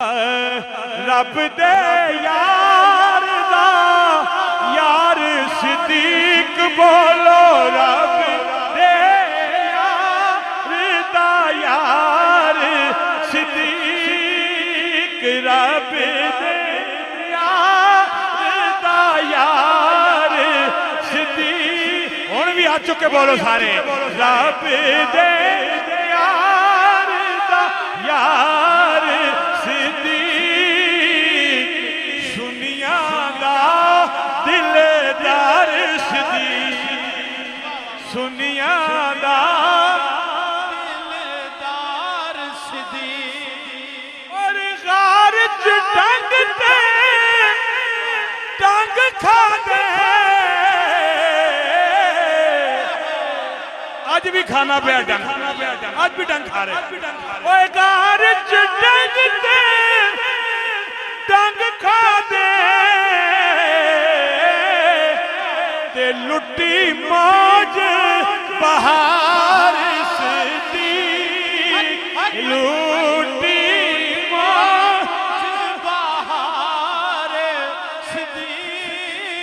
रब दे यार दा यार सिद्दीक बोलो। रब दे यार दा यार सिद्दीक। रब दे यार दा यार सिद्दीक। हुण भी हाथ चुक के बोलो सारे। रब दे यार दा यार सिद्दीक। सुनिया दा दिलदार सिद्दीक। सुनिया दा दिलदार सिद्दीक। और गार च टंग ते टंग खा दे। आज भी खाना पिया डंग, आज भी डंग खा रहे। ओए गार च टंग ते टंग खा दे। ते लुटी मौज बहार सिद्दीक। लुटी मौज बहार सिद्दीक।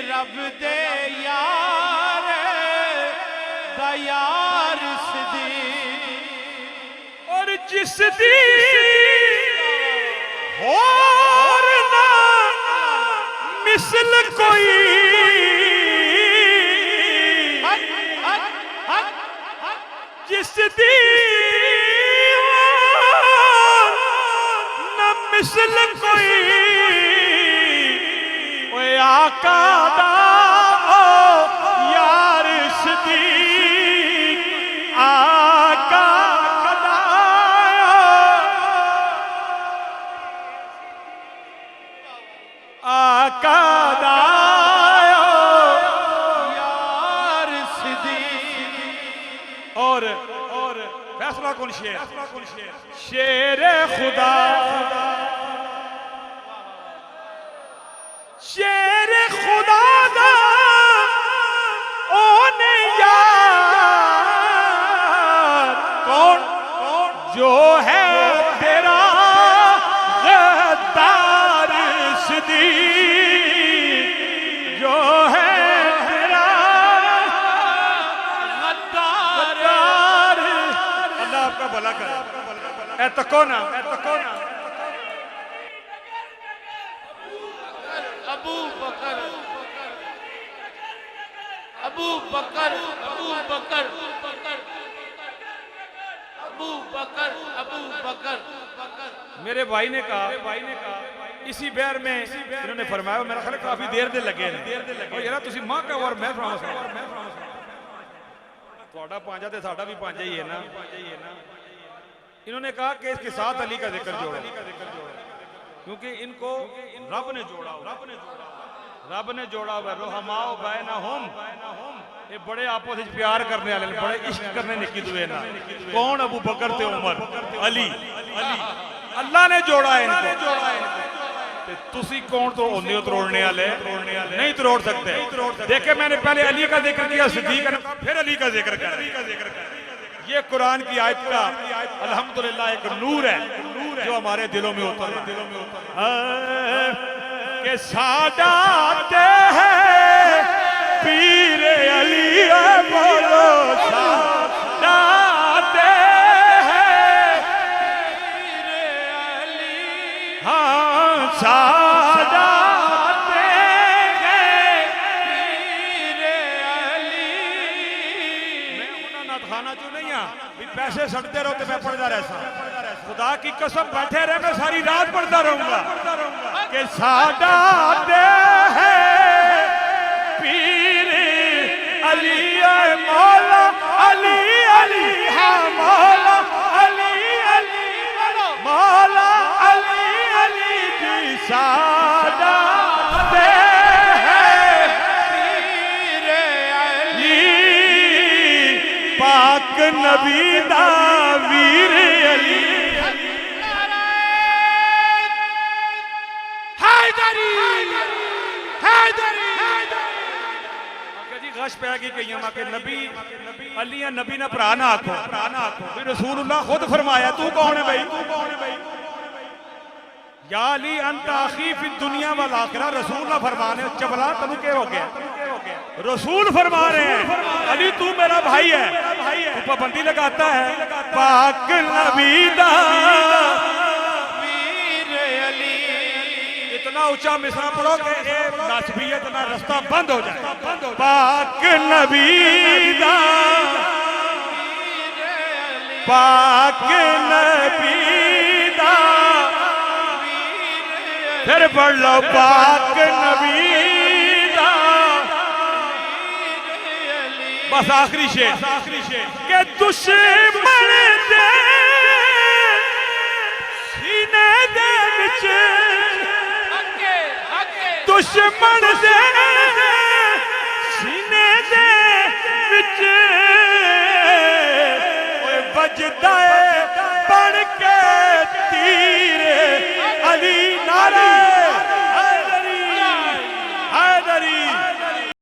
रब दे यार दा यार सिद्दीक। और जिस दी और ना मिसल कोई। जिस दी और ना मिसल कोई। ओए आका दा ओ यार सिद्दीक। आका आका दा यार सिद्दीक। और फैसला कौन शेर? शेर खुदा। शेर खुदा दा ओ ने यार। कौन जो है तेरा गद्दार सिद्दीक। जो है तेरा गद्दार। अल्लाह आपका भला करे। ए तको ना, ए तको ना। अबू बकर अबू बकर अबू बकर अबू बकर अबू बकर। मेरे भाई ने कहा इसी बैर में इन्होंने फरमाया। मेरा ख्याल काफी देर दे लगे ने। और यार तुसी मां का और मैं फरमावा थोड़ा पांजा ते साडा भी पांजा ही है ना। इन्होंने कहा कि इसके साथ अली का जिक्र जोड़ो, क्योंकि इनको रब ने जोड़ा हुआ। रोहमाओ बैनहुम। ये बड़े आपस में प्यार करने वाले, बड़े इश्क करने निकी दुए ना। कौन? अबू बकर ते उमर, अली। अल्लाह ने जोड़ा है इनको। ते तुसी कौन तो होंदे हो तोड़ने वाले? नहीं तोड़ सकते। देखे मैंने पहले अली का जिक्र किया, सिद्दीक ने फिर अली का जिक्र किया। ये कुरान की आयत का अल्हम्दुलिल्लाह एक नूर है जो हमारे दिलों में उतर के सादा ते है पीर अली। बोलो सादा ते है पीर अली। हाँ सादा ते है पीर अली। मैं उन्हें ना खाना चो नहीं आ भी पैसे सड़ते रहो तो मैं पढ़ता रहता। खुदा की कसम बैठे रहे मैं सारी रात पढ़ता रहूंगा कि सादा दे है पीर अली। मौला अली अली। हाँ मौला अली अली। मौला अली अली जी सादा दे है पीर अली। पाक नबी दा वीर अली। गश पै गई कई के नबी अली नबी ना भरा ना आखो। रसूलुल्लाह खुद फरमाया तू कौन है भाई, तू कौन है भाई। या अली अंत आखी फिर दुनिया वाल आखिरा। रसूल ना फरमा रहे चबला तनु के हो गया, रसूल फरमा रहे हैं अली तू मेरा भाई है, तू पाबंदी लगाता है पाक नबी दा वीर अली। इतना ऊंचा मिसरा पढ़ो कि ये नस्बियत ना रास्ता बंद हो जाए। पाक नबी दा पाक नबी दा फिर पढ़ लो पाक नबी दा। बस आखिरी शेर के दुश्मन दे सीने दे विच हके हके दुश्मन दे सीने दे विच ओए बजदा है